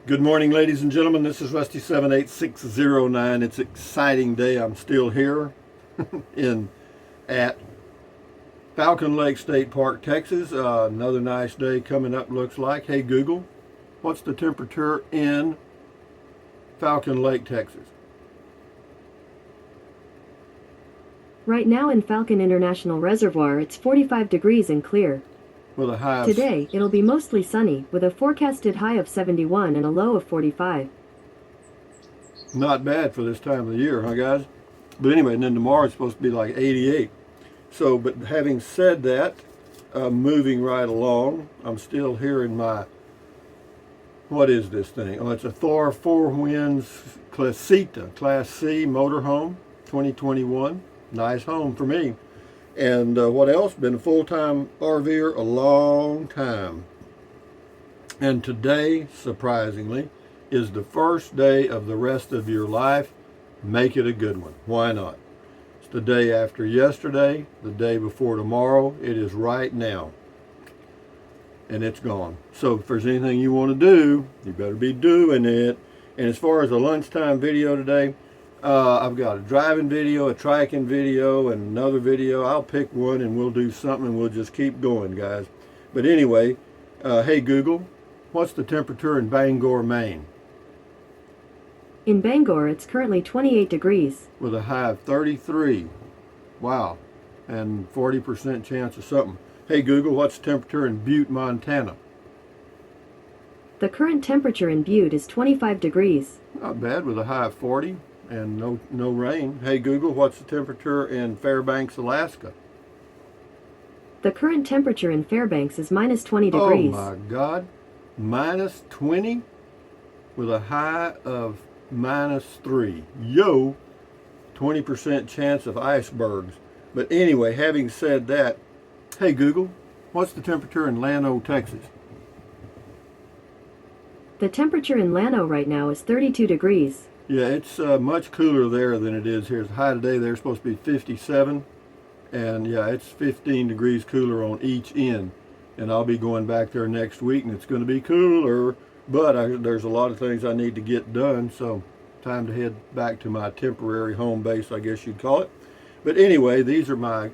Good morning, ladies and gentlemen. This is Rusty 78609. It's an exciting day. I'm still here at Falcon Lake State Park, Texas. Another nice day coming up, looks like. Hey Google, what's the temperature in Falcon Lake, Texas? Right now in Falcon International Reservoir, it's 45 degrees and clear. With a high of... Today, it'll be mostly sunny, with a forecasted high of 71 and a low of 45. Not bad for this time of the year, huh guys? But anyway, and then tomorrow it's supposed to be like 88. So, but having said that, moving right along, I'm still here in my, what is this thing? Oh, it's a Thor 4 Winds Classita, Class C motorhome, 2021. Nice home for me. And what else? Been a full-time RVer a long time. And today, surprisingly, is the first day of the rest of your life. Make it a good one. Why not? It's the day after yesterday, the day before tomorrow. It is right now. And it's gone. So if there's anything you want to do, you better be doing it. And as far as a lunchtime video today, I've got a driving video, a triking video, and another video. I'll pick one and we'll do something and we'll just keep going, guys. But anyway, hey Google, what's the temperature in Bangor, Maine? In Bangor, it's currently 28 degrees. With a high of 33. Wow. And 40% chance of something. Hey Google, what's the temperature in Butte, Montana? The current temperature in Butte is 25 degrees. Not bad, with a high of 40. And no rain. Hey Google, what's the temperature in Fairbanks, Alaska? The current temperature in Fairbanks is minus 20 degrees. Oh my God, minus 20 with a high of minus 3. Yo, 20% chance of icebergs. But anyway, having said that, hey Google, what's the temperature in Llano, Texas? The temperature in Llano right now is 32 degrees. Yeah, it's much cooler there than it is here. The high today, they're supposed to be 57. And yeah, it's 15 degrees cooler on each end. And I'll be going back there next week and it's going to be cooler. But there's a lot of things I need to get done. So time to head back to my temporary home base, I guess you'd call it. But anyway, these are my,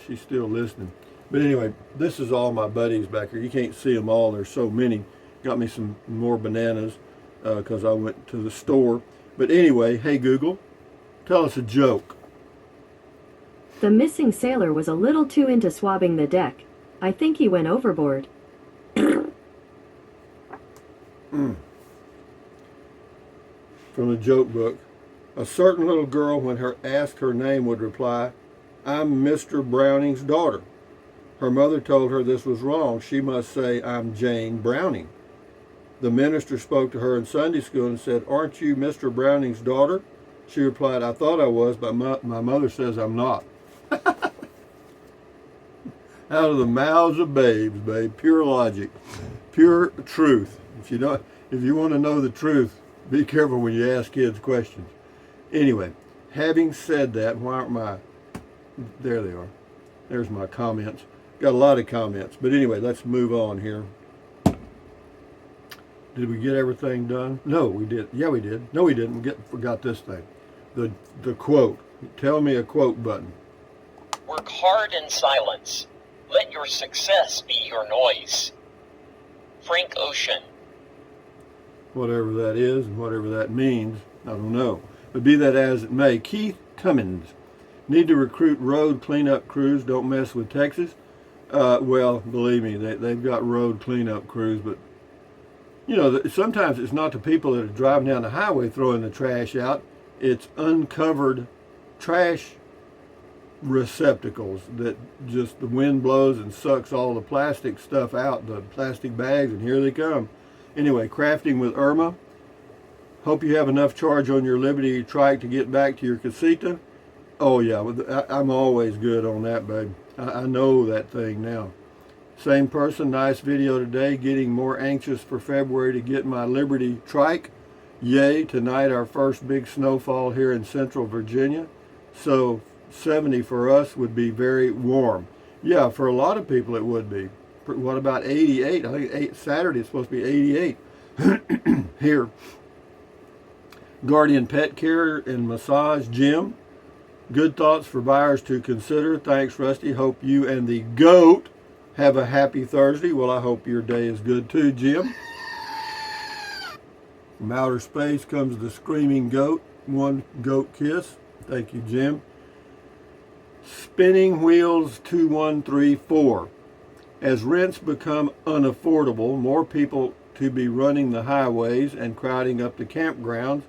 she's still listening. But anyway, this is all my buddies back here. You can't see them all. There's so many. Got me some more bananas. Because I went to the store. But anyway, hey Google, tell us a joke. The missing sailor was a little too into swabbing the deck. I think he went overboard. From the joke book. A certain little girl, when asked her name, would reply, "I'm Mr. Browning's daughter." Her mother told her this was wrong. She must say, "I'm Jane Browning." The minister spoke to her in Sunday school and said, "Aren't you Mr. Browning's daughter?" She replied, "I thought I was, but my mother says I'm not." Out of the mouths of babes, babe. Pure logic. Pure truth. If you want to know the truth, be careful when you ask kids questions. Anyway, having said that, why aren't there they are. There's my comments. Got a lot of comments. But anyway, let's move on here. Did we get everything done? No, we did. Yeah, we did. No, we didn't. Forgot this thing. The quote. Tell me a quote button. Work hard in silence. Let your success be your noise. Frank Ocean. Whatever that is and whatever that means, I don't know. But be that as it may, Keith Cummins. Need to recruit road cleanup crews. Don't mess with Texas. Well, believe me, they've got road cleanup crews, but you know, sometimes it's not the people that are driving down the highway throwing the trash out. It's uncovered trash receptacles that just the wind blows and sucks all the plastic stuff out, the plastic bags, and here they come. Anyway, crafting with Irma. Hope you have enough charge on your Liberty trike to get back to your casita. Oh yeah, I'm always good on that, babe. I know that thing now. Same person, nice video today. Getting more anxious for February to get my Liberty trike. Yay, tonight our first big snowfall here in central Virginia. So 70 for us would be very warm. Yeah, for a lot of people it would be. What about 88? I think Saturday it's supposed to be 88 here. Guardian Pet Care and Massage Gym. Good thoughts for buyers to consider. Thanks, Rusty. Hope you and the GOAT have a happy Thursday. Well, I hope your day is good too, Jim. From outer space comes the screaming goat. One goat kiss. Thank you, Jim. Spinning Wheels 2134. As rents become unaffordable, more people to be running the highways and crowding up the campgrounds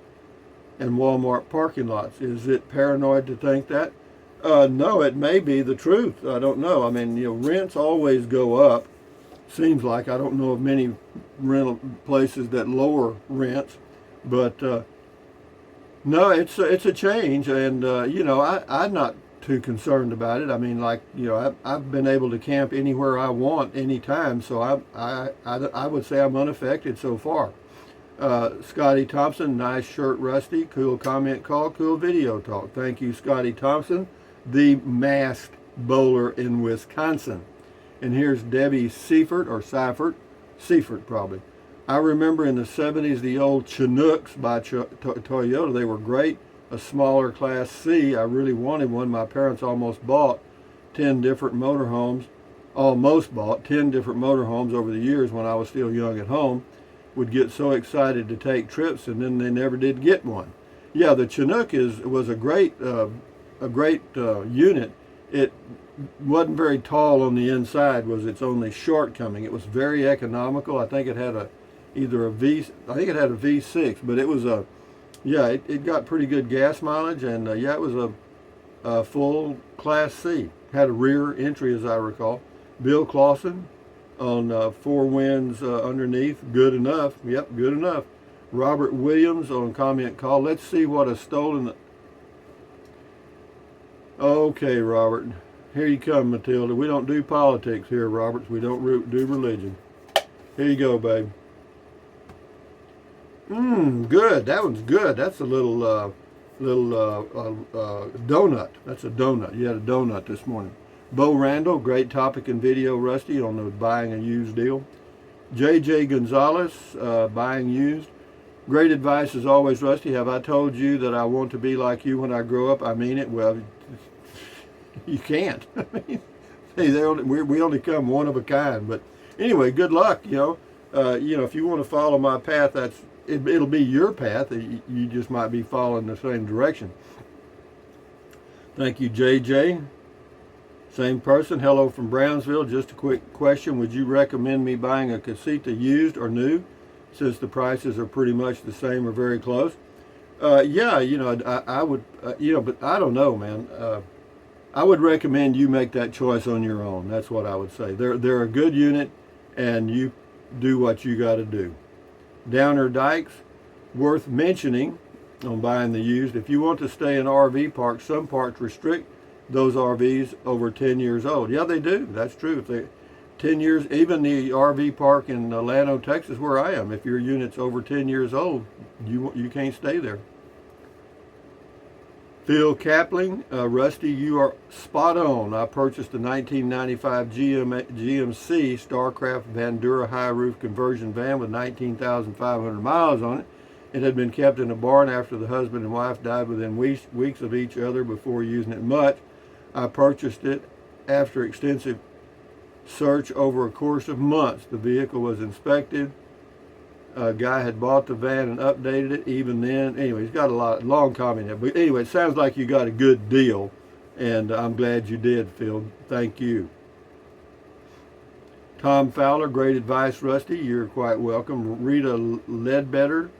and Walmart parking lots. Is it paranoid to think that? No, it may be the truth. I don't know. I mean, rents always go up. Seems like I don't know of many rental places that lower rents, but no, it's a change, and I'm not too concerned about it. I mean, I've been able to camp anywhere I want, anytime, so I would say I'm unaffected so far. Scotty Thompson, nice shirt, Rusty. Cool comment call, cool video talk. Thank you, Scotty Thompson, the masked bowler in Wisconsin. And here's Debbie Seifert, probably. I remember in the 70s the old Chinooks by Toyota. They were great. A smaller Class C. I really wanted one. My parents almost bought 10 different motorhomes over the years when I was still young at home. Would get so excited to take trips, and then they never did get one. Yeah, the Chinook was a great unit. It wasn't very tall on the inside, was its only shortcoming. It was very economical. I think it had a V6, but it was it got pretty good gas mileage, and it was a full Class C. Had a rear entry, as I recall. Bill Clausen on Four Winds underneath. Good enough. Yep, good enough. Robert Williams on comment call. Let's see what a stolen... Okay, Robert. Here you come, Matilda. We don't do politics here, Roberts. We don't do religion. Here you go, babe. Good. That one's good. That's a little donut. That's a donut. You had a donut this morning. Bo Randall, great topic and video, Rusty, on the buying a used deal. JJ Gonzalez, buying used. Great advice as always, Rusty. Have I told you that I want to be like you when I grow up? I mean it. Well, you can't. I mean, we only come one of a kind. But anyway, good luck. If you want to follow my path, it'll be your path. You just might be following the same direction. Thank you, JJ. Same person. Hello from Brownsville. Just a quick question. Would you recommend me buying a casita used or new, since the prices are pretty much the same or very close? I would, but I don't know, man. I would recommend you make that choice on your own. That's what I would say. They're a good unit, and you do what you got to do. Downer Dykes, worth mentioning on buying the used. If you want to stay in RV parks, some parks restrict those RVs over 10 years old. Yeah, they do. That's true. If they 10 years, even the RV park in Llano, Texas, where I am, if your unit's over 10 years old, you can't stay there. Phil Kapling, Rusty, you are spot on. I purchased a 1995 GMC Starcraft Vandura high roof conversion van with 19,500 miles on it. It had been kept in a barn after the husband and wife died within weeks of each other before using it much. I purchased it after extensive search over a course of months. The vehicle was inspected. A guy had bought the van and updated it even then. Anyway, he's got a long comment there. But anyway, it sounds like you got a good deal, and I'm glad you did, Phil. Thank you. Tom Fowler, great advice, Rusty. You're quite welcome. Rita Ledbetter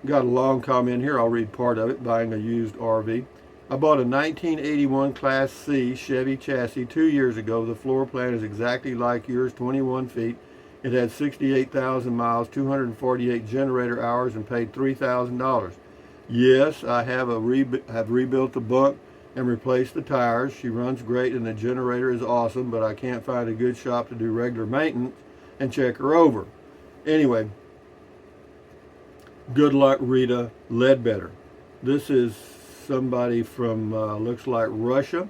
got a long comment here. I'll read part of it. Buying a used RV. I bought a 1981 Class C Chevy chassis 2 years ago. The floor plan is exactly like yours, 21 feet. It had 68,000 miles, 248 generator hours, and paid $3,000. Yes, I have rebuilt the bunk and replaced the tires. She runs great, and the generator is awesome, but I can't find a good shop to do regular maintenance and check her over. Anyway, good luck, Rita Ledbetter. This is somebody from, looks like Russia,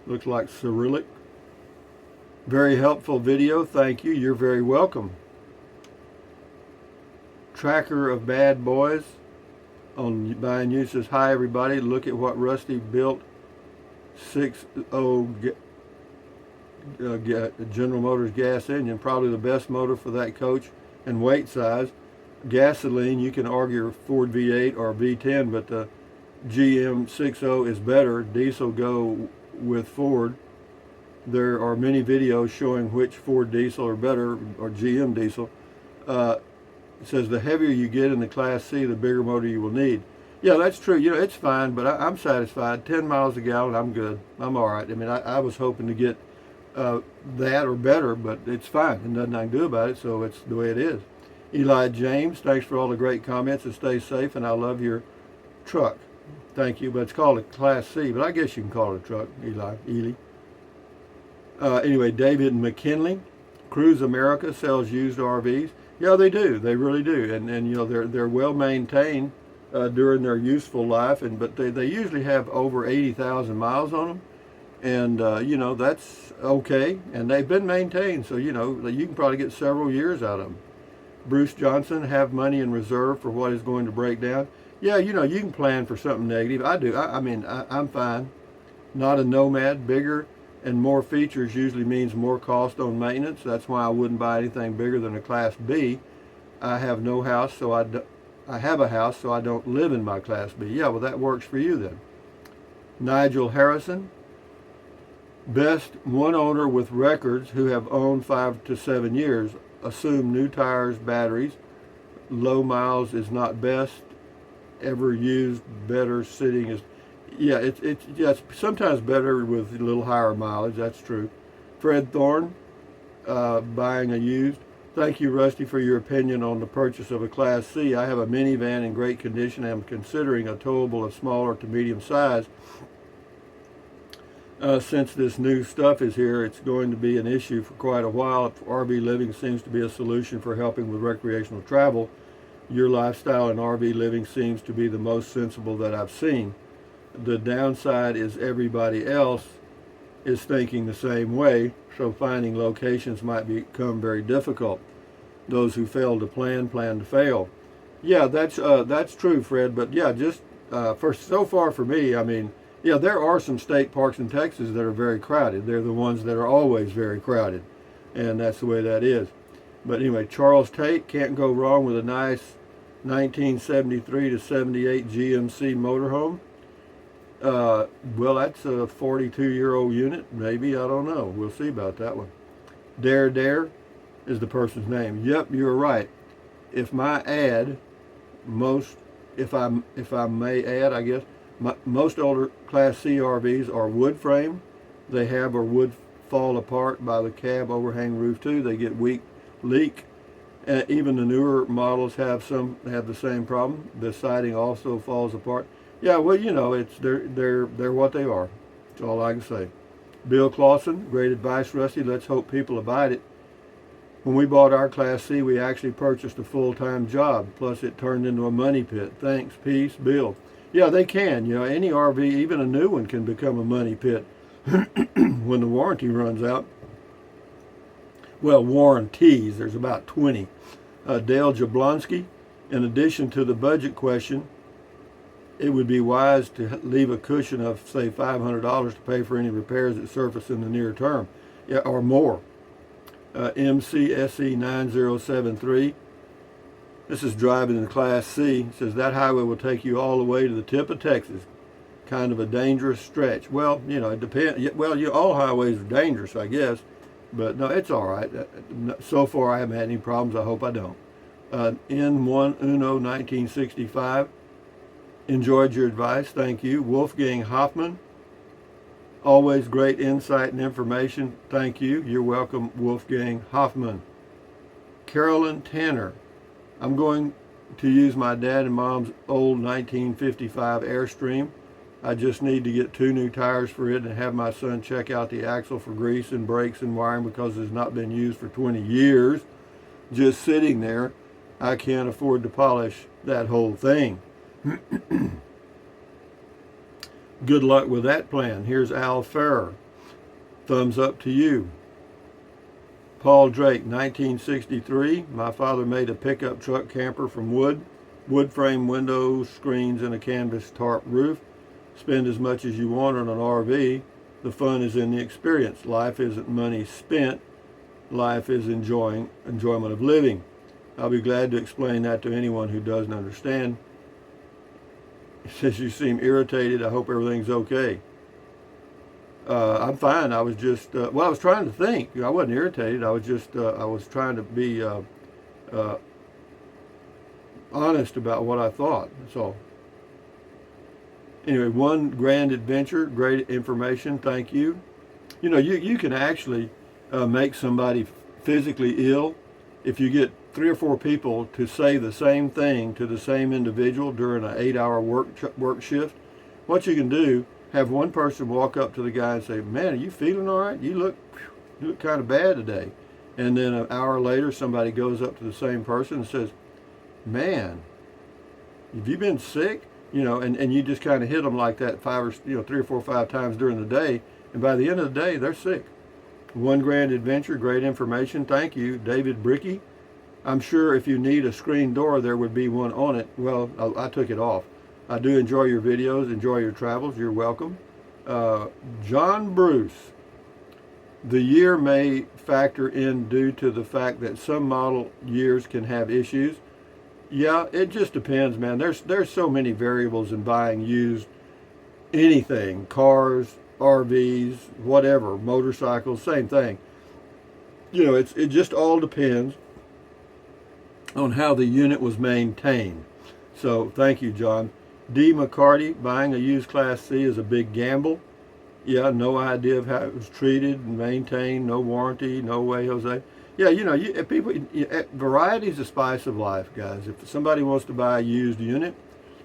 looks like Cyrillic. Very helpful video. Thank you. You're very welcome. Tracker of Bad Boys on Buying Used says, hi everybody. Look at what Rusty built. 6.0 General Motors gas engine. Probably the best motor for that coach and weight size. Gasoline, you can argue Ford V8 or V10, but the GM 6.0 is better. Diesel, go with Ford. There are many videos showing which Ford diesel are better, or GM diesel. It says the heavier you get in the Class C, the bigger motor you will need. Yeah, that's true. You know, it's fine, but I'm satisfied. 10 miles a gallon, I'm good. I'm all right. I mean, I was hoping to get that or better, but it's fine. And nothing I can do about it, so it's the way it is. Eli James, thanks for all the great comments, and stay safe, and I love your truck. Thank you, but it's called a Class C, but I guess you can call it a truck, Ely. Anyway, David McKinley, Cruise America sells used RVs. Yeah, they do. They really do. And you know, they're well maintained during their useful life, but they usually have over 80,000 miles on them. And you know, that's okay. And they've been maintained, so you know, you can probably get several years out of them. Bruce Johnson, have money in reserve for what is going to break down. Yeah, you know, you can plan for something negative. I do. I mean, I'm fine. Not a Nomad. Bigger and more features usually means more cost on maintenance. That's why I wouldn't buy anything bigger than a Class B. I have no house, so I have a house, so I don't live in my Class B. Yeah, well, that works for you then. Nigel Harrison, best one owner with records who have owned 5 to 7 years. Assume new tires, batteries. Low miles is not best. Ever used, better sitting is. Yeah, it's sometimes better with a little higher mileage. That's true. Fred Thorne, buying a used. Thank you, Rusty, for your opinion on the purchase of a Class C. I have a minivan in great condition and am considering a towable of smaller to medium size. Since this new stuff is here, it's going to be an issue for quite a while. RV living seems to be a solution for helping with recreational travel. Your lifestyle in RV living seems to be the most sensible that I've seen. The downside is everybody else is thinking the same way, so finding locations might become very difficult. Those who fail to plan to fail. Yeah, that's true, Fred. But yeah, just so far for me, I mean, yeah, there are some state parks in Texas that are very crowded. They're the ones that are always very crowded, and that's the way that is. But anyway, Charles Tate, can't go wrong with a nice 1973 to 78 GMC motorhome. Well, that's a 42-year-old unit, maybe. I don't know. We'll see about that one. Dare is the person's name. Yep, you're right. If my ad, if I may add, I guess, most older Class C RVs are wood frame. They have or would fall apart by the cab overhang roof too. They get weak leak. Even the newer models have the same problem. The siding also falls apart. Yeah, well, you know, they're what they are. That's all I can say. Bill Clausen, great advice, Rusty. Let's hope people abide it. When we bought our Class C, we actually purchased a full-time job. Plus, it turned into a money pit. Thanks, peace, Bill. Yeah, they can. You know, any RV, even a new one, can become a money pit when the warranty runs out. Well, warranties. There's about 20. Dale Jablonski, in addition to the budget question, it would be wise to leave a cushion of, say, $500 to pay for any repairs that surface in the near term, yeah, or more. MCSE 9073. This is driving in the Class C. It says that highway will take you all the way to the tip of Texas. Kind of a dangerous stretch. Well, you know, it depends. Well, all highways are dangerous, I guess. But no, it's all right. So far, I haven't had any problems. I hope I don't. N1 Uno 1965. Enjoyed your advice. Thank you. Wolfgang Hoffman. Always great insight and information. Thank you. You're welcome, Wolfgang Hoffman. Carolyn Tanner. I'm going to use my dad and mom's old 1955 Airstream. I just need to get 2 new tires for it and have my son check out the axle for grease and brakes and wiring because it's not been used for 20 years. Just sitting there. I can't afford to polish that whole thing. Good luck with that plan. Here's Al Ferrer. Thumbs up to you. Paul Drake, 1963. My father made a pickup truck camper from wood frame windows, screens, and a canvas tarp roof. Spend as much as you want on an RV. The fun is in the experience. Life isn't money spent. Life is enjoyment of living. I'll be glad to explain that to anyone who doesn't understand. He says, you seem irritated. I hope everything's okay. I'm fine. I was just, I was trying to think. I wasn't irritated. I was just, I was trying to be honest about what I thought. That's all. Anyway, one grand adventure, great information. Thank you. You know, you can actually make somebody physically ill if you get 3 or 4 people to say the same thing to the same individual during an 8-hour work shift. What you can do, have one person walk up to the guy and say, man, are you feeling all right? You look kind of bad today. And then an hour later, somebody goes up to the same person and says, man, have you been sick? You know, and you just kind of hit them like that 3 or 4 or 5 times during the day. And by the end of the day, they're sick. One grand adventure, great information. Thank you, David Bricky. I'm sure if you need a screen door, there would be one on it. Well, I took it off. I do enjoy your videos, enjoy your travels. You're welcome. John Bruce. The year may factor in due to the fact that some model years can have issues. Yeah, it just depends, man. There's so many variables in buying used anything. Cars, RVs, whatever, motorcycles, same thing. You know, it just all depends on how the unit was maintained. So thank you, John. D. McCarty, buying a used Class C is a big gamble. Yeah, no idea of how it was treated and maintained, no warranty, no way, Jose. Yeah, you know, variety is the spice of life, guys. If somebody wants to buy a used unit,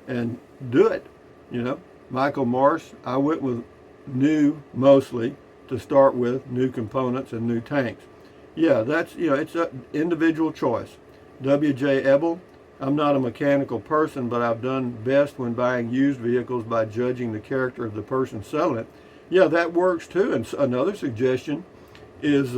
and do it, you know. Michael Morse, I went with new mostly to start with, new components and new tanks. Yeah, that's, you know, it's an individual choice. W.J. Ebel, I'm not a mechanical person, but I've done best when buying used vehicles by judging the character of the person selling it. Yeah, that works too. And another suggestion is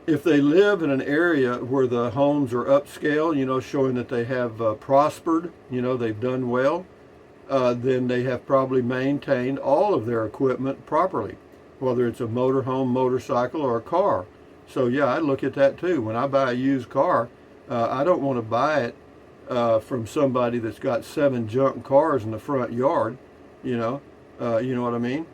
if they live in an area where the homes are upscale, you know, showing that they have prospered, you know, they've done well, then they have probably maintained all of their equipment properly, whether it's a motorhome, motorcycle, or a car. So yeah, I look at that too. When I buy a used car, I don't want to buy it from somebody that's got 7 junk cars in the front yard, you know what I mean?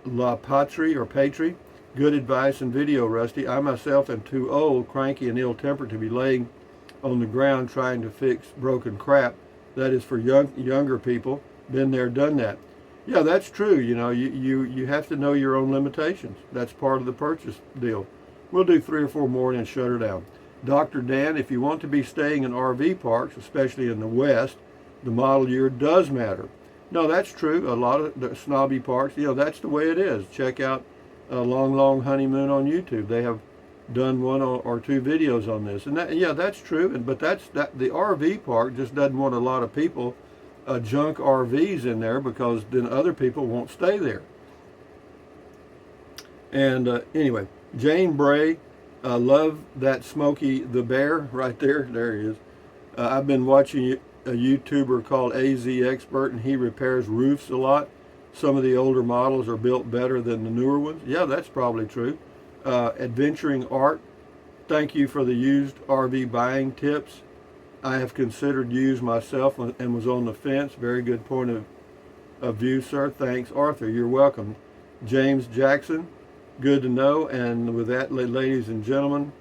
La Patrie or Patrie, good advice and video, Rusty. I myself am too old, cranky, and ill-tempered to be laying on the ground trying to fix broken crap. That is for younger people. Been there, done that. Yeah, that's true. You know, you have to know your own limitations. That's part of the purchase deal. We'll do 3 or 4 more and then shut her down. Dr. Dan, if you want to be staying in RV parks, especially in the West, the model year does matter. No, that's true. A lot of the snobby parks, you know, that's the way it is. Check out Long Honeymoon on YouTube. They have done 1 or 2 videos on this, and that, yeah, that's true. But the RV park just doesn't want a lot of people junk RVs in there, because then other people won't stay there. And anyway, Jane Bray, love that Smokey the Bear right there. There he is. I've been watching a YouTuber called AZ Expert, and he repairs roofs a lot. Some of the older models are built better than the newer ones. Yeah, that's probably true. Adventuring Art, thank you for the used RV buying tips. I have considered used myself and was on the fence. Very good point of view, sir. Thanks, Arthur. You're welcome. James Jackson, good to know. And with that, ladies and gentlemen,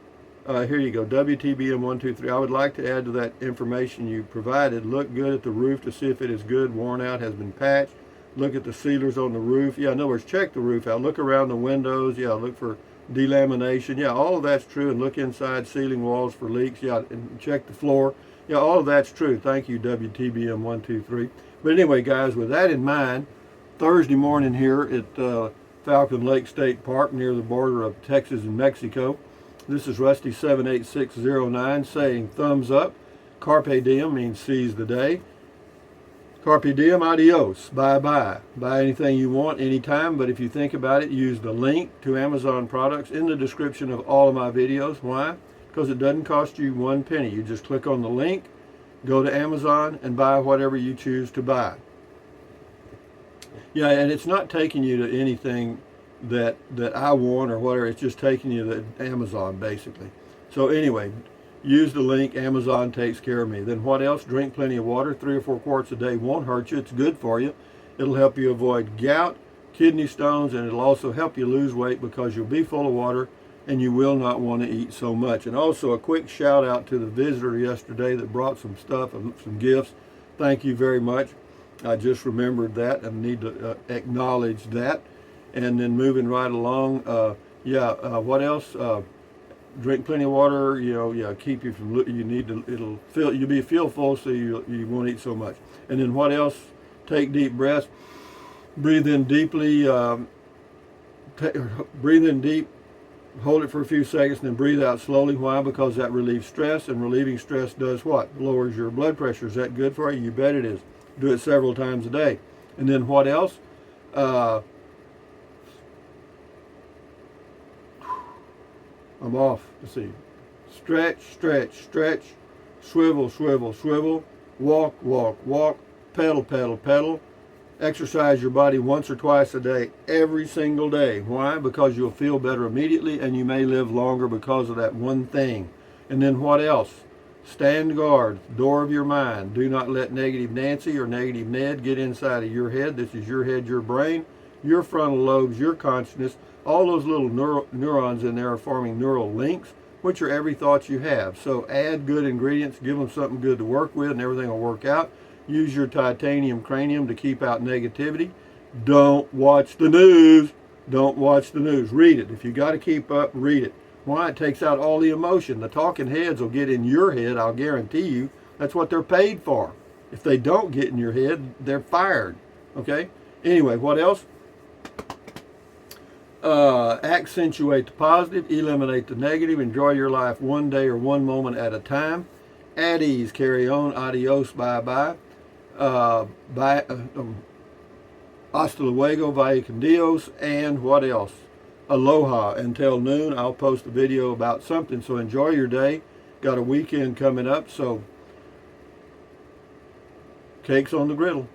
here you go. WTBM123. I would like to add to that information you provided. Look good at the roof to see if it is good, worn out, has been patched. Look at the sealers on the roof. Yeah, in other words, check the roof out. Look around the windows. Yeah, look for delamination. Yeah, all of that's true. And look inside ceiling walls for leaks. Yeah, and check the floor. Yeah, all of that's true. Thank you, WTBM123. But anyway, guys, with that in mind, Thursday morning here at Falcon Lake State Park near the border of Texas and Mexico. This is Rusty 78609 saying thumbs up. Carpe diem means seize the day. Carpe diem, adios, bye-bye. Buy anything you want anytime, but if you think about it, use the link to Amazon products in the description of all of my videos. Why? Because it doesn't cost you 1 penny. You just click on the link, go to Amazon, and buy whatever you choose to buy. Yeah, and it's not taking you to anything that I want or whatever. It's just taking you to Amazon, basically. So anyway, use the link. Amazon takes care of me. Then what else? Drink plenty of water. 3 or 4 quarts a day won't hurt you. It's good for you. It'll help you avoid gout, kidney stones, and it'll also help you lose weight because you'll be full of water and you will not want to eat so much. And also a quick shout out to the visitor yesterday that brought some stuff, some gifts. Thank you very much. I just remembered that and need to acknowledge that. And then moving right along, what else? Drink plenty of water. Keep you from. You need to. You'll feel full, so you won't eat so much. And then what else? Take deep breaths. Breathe in deeply. Breathe in deep. Hold it for a few seconds, and then breathe out slowly. Why? Because that relieves stress, and relieving stress does what? Lowers your blood pressure. Is that good for you? You bet it is. Do it several times a day. And then what else? I'm off. Let's see. Stretch, stretch, stretch. Swivel, swivel, swivel. Walk, walk, walk. Pedal, pedal, pedal. Exercise your body once or twice a day, every single day. Why? Because you'll feel better immediately and you may live longer because of that one thing. And then what else? Stand guard, door of your mind. Do not let negative Nancy or negative Ned get inside of your head. This is your head, your brain, your frontal lobes, your consciousness. All those little neurons in there are forming neural links, which are every thought you have. So add good ingredients, give them something good to work with, and everything will work out. Use your titanium cranium to keep out negativity. Don't watch the news. Don't watch the news. Read it. If you got to keep up, read it. Why? It takes out all the emotion. The talking heads will get in your head, I'll guarantee you. That's what they're paid for. If they don't get in your head, they're fired. Okay? Anyway, what else? Accentuate the positive, eliminate the negative, enjoy your life one day or one moment at a time. At ease, carry on, adios, bye-bye. Hasta luego, vaya con Dios, and what else? Aloha. Until noon, I'll post a video about something, so enjoy your day. Got a weekend coming up, so cakes on the griddle.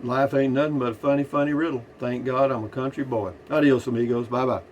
Life ain't nothing but a funny, funny riddle. Thank God I'm a country boy. Adios, amigos. Bye-bye.